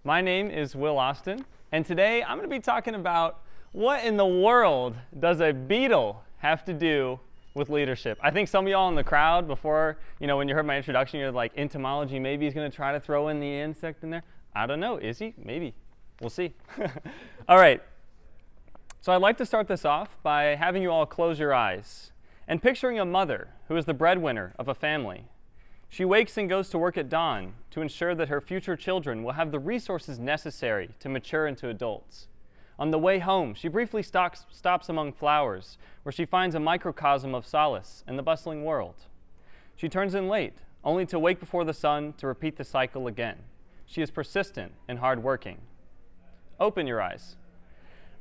My name is Will Austin, and today I'm going to be talking about what in the world does a beetle have to do with leadership. I think some of y'all in the crowd before, when you heard my introduction, you're like, entomology, maybe he's going to try to throw in the insect in there. I don't know. Is he? Maybe. We'll see. All right. So I'd like to start this off by having you all close your eyes and picturing a mother who is the breadwinner of a family. She wakes and goes to work at dawn to ensure that her future children will have the resources necessary to mature into adults. On the way home, she briefly stops among flowers, where she finds a microcosm of solace in the bustling world. She turns in late, only to wake before the sun to repeat the cycle again. She is persistent and hardworking. Open your eyes.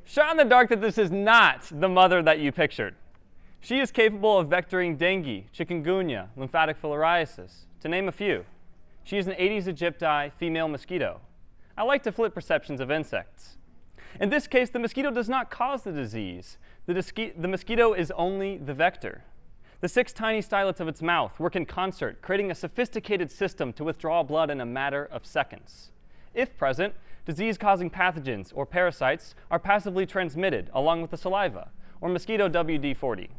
Shot in the dark that this is not the mother that you pictured. She is capable of vectoring dengue, chikungunya, lymphatic filariasis, to name a few. She is an Aedes aegypti female mosquito. I like to flip perceptions of insects. In this case, the mosquito does not cause the disease. The mosquito is only the vector. The 6 tiny stylets of its mouth work in concert, creating a sophisticated system to withdraw blood in a matter of seconds. If present, disease-causing pathogens or parasites are passively transmitted along with the saliva, or mosquito WD-40.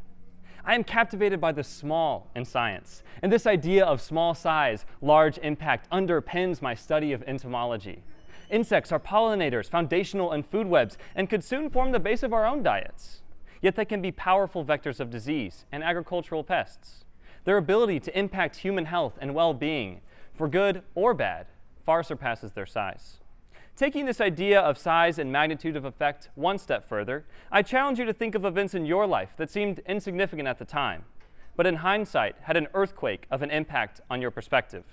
I am captivated by the small in science, and this idea of small size, large impact underpins my study of entomology. Insects are pollinators, foundational in food webs, and could soon form the base of our own diets. Yet they can be powerful vectors of disease and agricultural pests. Their ability to impact human health and well-being, for good or bad, far surpasses their size. Taking this idea of size and magnitude of effect one step further, I challenge you to think of events in your life that seemed insignificant at the time, but in hindsight had an earthquake of an impact on your perspective.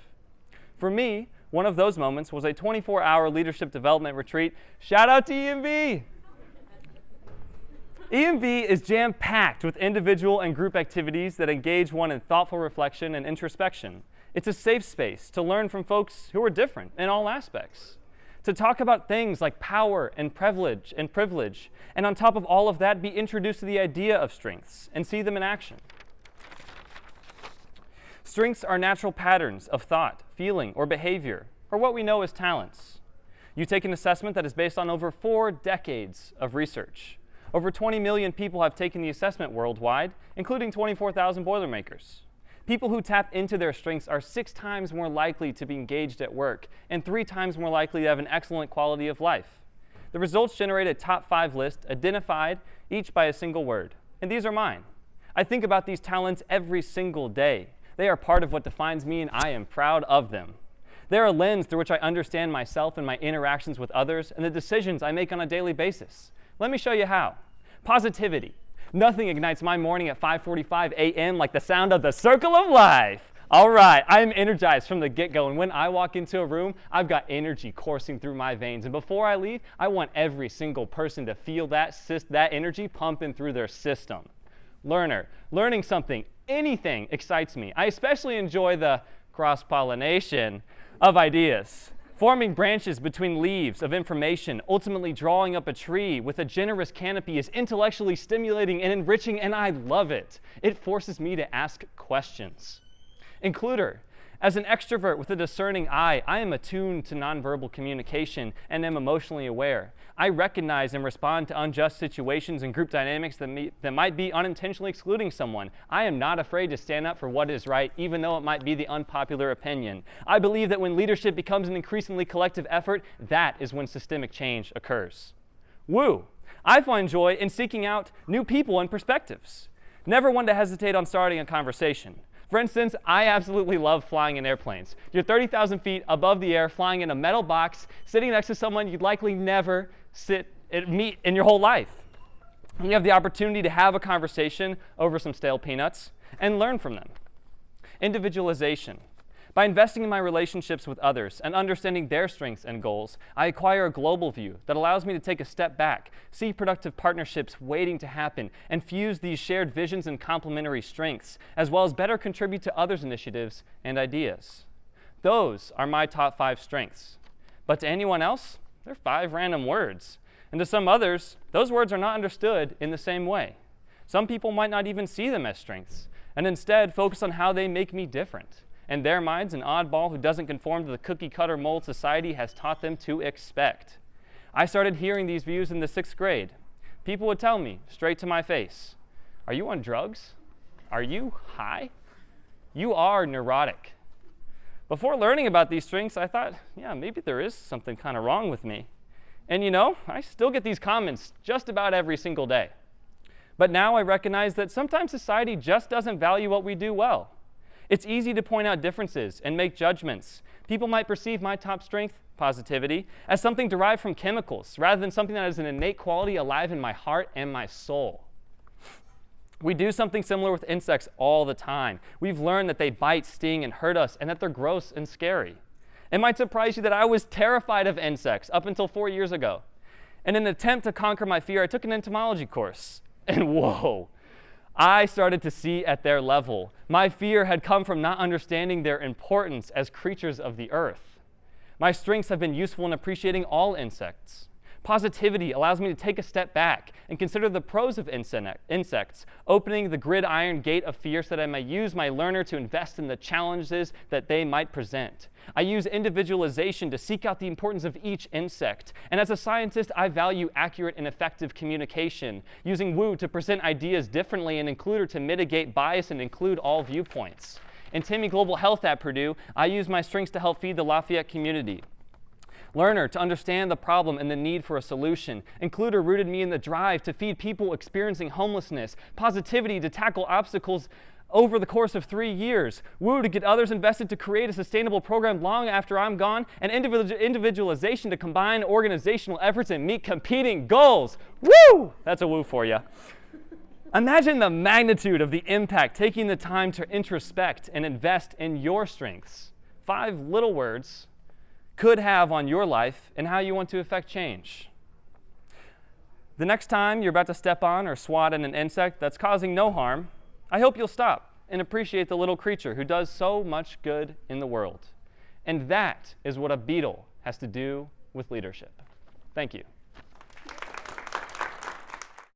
For me, one of those moments was a 24-hour leadership development retreat. Shout out to EMB! EMB is jam-packed with individual and group activities that engage one in thoughtful reflection and introspection. It's a safe space to learn from folks who are different in all aspects, to talk about things like power and privilege, and on top of all of that, be introduced to the idea of strengths and see them in action. Strengths are natural patterns of thought, feeling, or behavior, or what we know as talents. You take an assessment that is based on over 4 decades of research. Over 20 million people have taken the assessment worldwide, including 24,000 Boilermakers. People who tap into their strengths are 6 times more likely to be engaged at work and 3 times more likely to have an excellent quality of life. The results generate a top 5 list, identified each by a single word. And these are mine. I think about these talents every single day. They are part of what defines me, and I am proud of them. They're a lens through which I understand myself and my interactions with others and the decisions I make on a daily basis. Let me show you how. Positivity. Nothing ignites my morning at 5:45 a.m. like the sound of the circle of life. All right, I am energized from the get-go, and when I walk into a room, I've got energy coursing through my veins. And before I leave, I want every single person to feel that energy pumping through their system. Learner. Learning something, anything excites me. I especially enjoy the cross-pollination of ideas. Forming branches between leaves of information, ultimately drawing up a tree with a generous canopy is intellectually stimulating and enriching, and I love it. It forces me to ask questions. Includer. As an extrovert with a discerning eye, I am attuned to nonverbal communication and am emotionally aware. I recognize and respond to unjust situations and group dynamics that might be unintentionally excluding someone. I am not afraid to stand up for what is right, even though it might be the unpopular opinion. I believe that when leadership becomes an increasingly collective effort, that is when systemic change occurs. Woo! I find joy in seeking out new people and perspectives. Never one to hesitate on starting a conversation. For instance, I absolutely love flying in airplanes. You're 30,000 feet above the air, flying in a metal box, sitting next to someone you'd likely never meet in your whole life. And you have the opportunity to have a conversation over some stale peanuts and learn from them. Individualization. By investing in my relationships with others and understanding their strengths and goals, I acquire a global view that allows me to take a step back, see productive partnerships waiting to happen, and fuse these shared visions and complementary strengths, as well as better contribute to others' initiatives and ideas. Those are my top 5 strengths. But to anyone else, they're 5 random words. And to some others, those words are not understood in the same way. Some people might not even see them as strengths, and instead focus on how they make me different. In their minds, an oddball who doesn't conform to the cookie-cutter mold society has taught them to expect. I started hearing these views in the 6th grade. People would tell me, straight to my face, "Are you on drugs? Are you high? You are neurotic." Before learning about these strengths, I thought, yeah, maybe there is something kind of wrong with me. And you know, I still get these comments just about every single day. But now I recognize that sometimes society just doesn't value what we do well. It's easy to point out differences and make judgments. People might perceive my top strength, positivity, as something derived from chemicals, rather than something that is an innate quality alive in my heart and my soul. We do something similar with insects all the time. We've learned that they bite, sting, and hurt us, and that they're gross and scary. It might surprise you that I was terrified of insects up until 4 years ago. In an attempt to conquer my fear, I took an entomology course. And whoa, I started to see at their level. My fear had come from not understanding their importance as creatures of the earth. My strengths have been useful in appreciating all insects. Positivity allows me to take a step back and consider the pros of insects, opening the gridiron gate of fear so that I may use my learner to invest in the challenges that they might present. I use individualization to seek out the importance of each insect. And as a scientist, I value accurate and effective communication, using Wu to present ideas differently and include or to mitigate bias and include all viewpoints. In Timmy Global Health at Purdue, I use my strengths to help feed the Lafayette community. Learner, to understand the problem and the need for a solution. Includer rooted me in the drive to feed people experiencing homelessness. Positivity to tackle obstacles over the course of 3 years. Woo to get others invested to create a sustainable program long after I'm gone. And individualization to combine organizational efforts and meet competing goals. Woo! That's a woo for you. Imagine the magnitude of the impact taking the time to introspect and invest in your strengths. 5 little words could have on your life and how you want to affect change. The next time you're about to step on or swat at an insect that's causing no harm, I hope you'll stop and appreciate the little creature who does so much good in the world. And that is what a beetle has to do with leadership. Thank you.